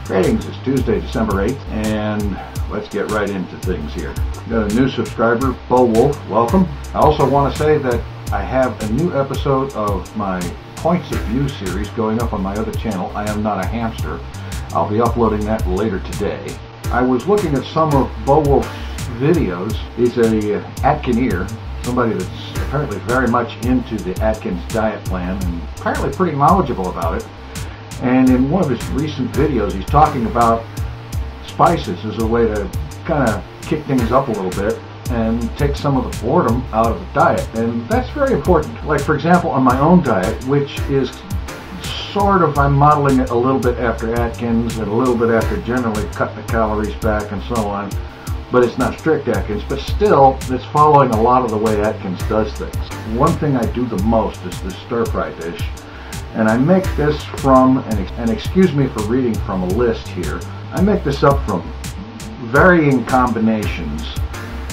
Greetings, it's Tuesday, December 8th, and let's get right into things here. Got a new subscriber, Bowulf, welcome. I also want to say that I have a new episode of my Points of View series going up on my other channel, Iamnotahamster. I'll be uploading that later today. I was looking at some of Bowulf's videos. He's a Atkineer, somebody that's apparently very much into the Atkins diet plan and apparently pretty knowledgeable about it. And in one of his recent videos, he's talking about spices as a way to kind of kick things up a little bit and take some of the boredom out of the diet. And that's very important. Like, for example, on my own diet, which is sort of, I'm modeling it a little bit after Atkins and a little bit after generally cutting the calories back and so on. But it's not strict Atkins, but still, it's following a lot of the way Atkins does things. One thing I do the most is this stir-fry dish. And I make this from, and excuse me for reading from a list here, I make this up from varying combinations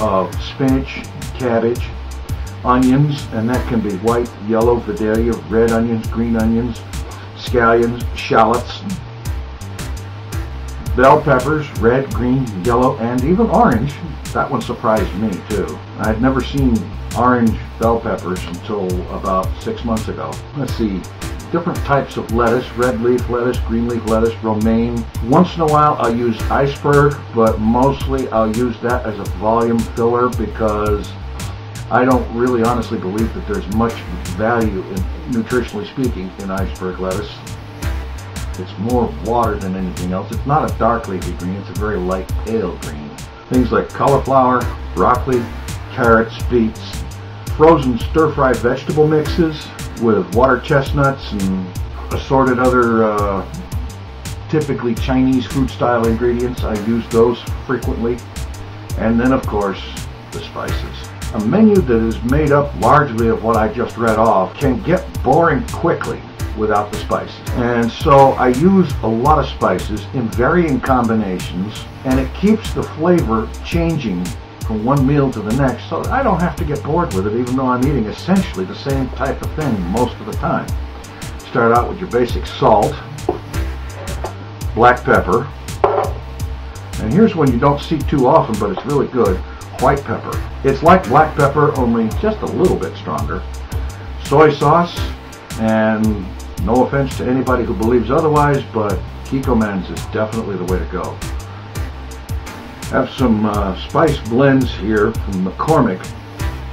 of spinach, cabbage, onions, and that can be white, yellow, Vidalia, red onions, green onions, scallions, shallots, bell peppers, red, green, yellow, and even orange. That one surprised me too. I'd never seen orange bell peppers until about 6 months ago. Let's see. Different types of lettuce, red leaf lettuce, green leaf lettuce, romaine. Once in a while I'll use iceberg, but mostly I'll use that as a volume filler because I don't really honestly believe that there's much value, nutritionally speaking, in iceberg lettuce. It's more water than anything else. It's not a dark leafy green, it's a very light pale green. Things like cauliflower, broccoli, carrots, beets, frozen stir-fried vegetable mixes with water chestnuts and assorted other typically Chinese food style ingredients. I use those frequently. And then of course the spices. A menu that is made up largely of what I just read off can get boring quickly without the spices. And so I use a lot of spices in varying combinations, and it keeps the flavor changing from one meal to the next, so I don't have to get bored with it, even though I'm eating essentially the same type of thing most of the time. Start out with your basic salt, black pepper, and here's one you don't see too often, but it's really good, white pepper. It's like black pepper, only just a little bit stronger. Soy sauce, and no offense to anybody who believes otherwise, but Kikkoman's is definitely the way to go. Have some spice blends here from McCormick.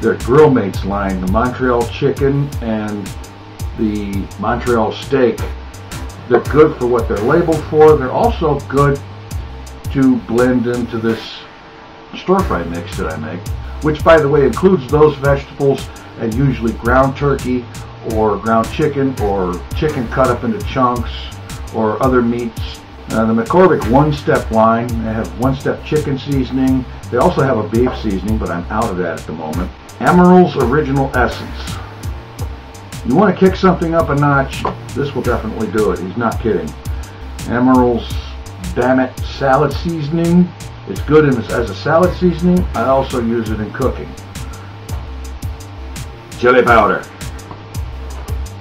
Their Grill Mates line, the Montreal chicken and the Montreal steak. They're good for what they're labeled for. They're also good to blend into this stir-fry mix that I make, which, by the way, includes those vegetables and usually ground turkey or ground chicken or chicken cut up into chunks or other meats. The McCormick one-step line, they have one-step chicken seasoning. They also have a beef seasoning, but I'm out of that at the moment. Emeril's Original Essence. You want to kick something up a notch, this will definitely do it. He's not kidding. Emeril's Dammit Salad Seasoning. It's good as a salad seasoning. I also use it in cooking. Chili powder.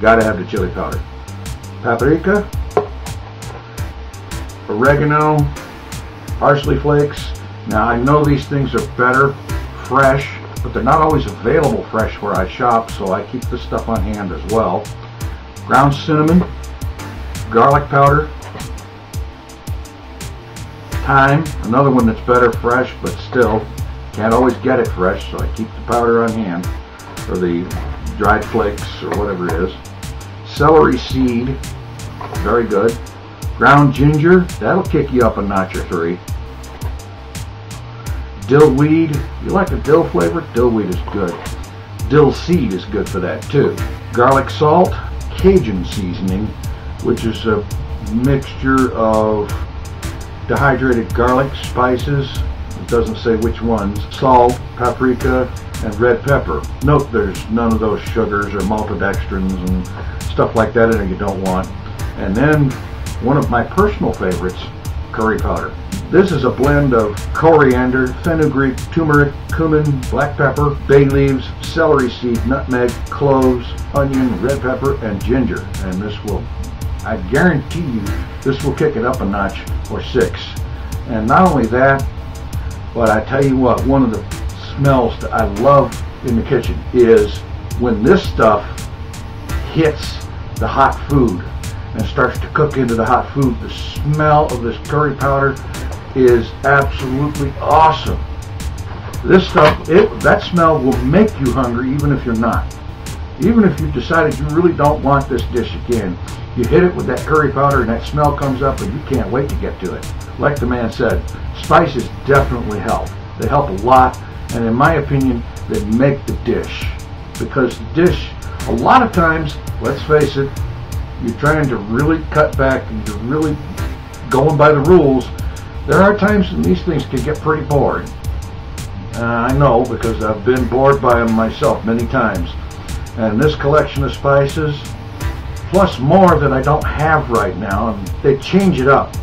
Gotta have the chili powder. Paprika. Oregano, parsley flakes. Now I know these things are better fresh, but they're not always available fresh where I shop, so I keep this stuff on hand as well. Ground cinnamon, garlic powder, thyme, another one that's better fresh, but still can't always get it fresh, so I keep the powder on hand, or the dried flakes or whatever it is. Celery seed, very good. Ground ginger, that'll kick you up a notch or three. Dill weed, you like the dill flavor? Dill weed is good. Dill seed is good for that too. Garlic salt, Cajun seasoning, which is a mixture of dehydrated garlic, spices, it doesn't say which ones, salt, paprika, and red pepper. Note there's none of those sugars or maltodextrins and stuff like that in it you don't want. And then one of my personal favorites, curry powder. This is a blend of coriander, fenugreek, turmeric, cumin, black pepper, bay leaves, celery seed, nutmeg, cloves, onion, red pepper, and ginger. And this will, I guarantee you, This will kick it up a notch or 6. And not only that, but I tell you what, one of the smells that I love in the kitchen is when this stuff hits the hot food and starts to cook into the hot food. The smell of this curry powder is absolutely awesome. This stuff, that smell will make you hungry even if you're not. Even if you've decided you really don't want this dish again, you hit it with that curry powder and that smell comes up and you can't wait to get to it. Like the man said, spices definitely help. They help a lot, and in my opinion, they make the dish. Because the dish, a lot of times, let's face it, you're trying to really cut back and you're really going by the rules. There are times when these things can get pretty boring. I know, because I've been bored by them myself many times. And this collection of spices, plus more that I don't have right now, and they change it up.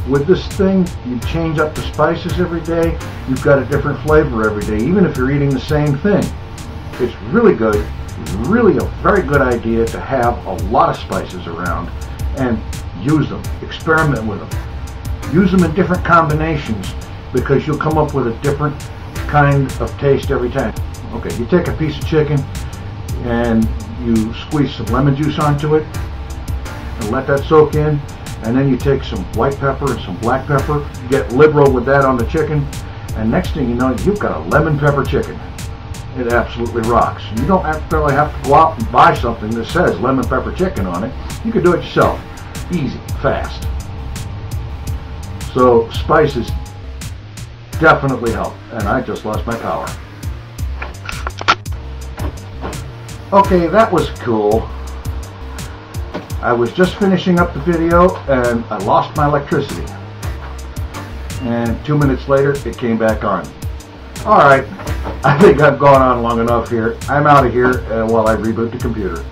With this thing, you change up the spices every day, you've got a different flavor every day, even if you're eating the same thing. It's really good. It's really a very good idea to have a lot of spices around and use them. Experiment with them. Use them in different combinations because you'll come up with a different kind of taste every time. Okay, you take a piece of chicken and you squeeze some lemon juice onto it and let that soak in, and then you take some white pepper and some black pepper, get liberal with that on the chicken, and next thing you know, you've got a lemon pepper chicken. It absolutely rocks. You don't really have to go out and buy something that says lemon pepper chicken on it. You can do it yourself. Easy, fast. So spices definitely help, and I just lost my power. Okay, that was cool. I was just finishing up the video and I lost my electricity. And 2 minutes later, it came back on. Alright, I think I've gone on long enough here. I'm out of here while I reboot the computer.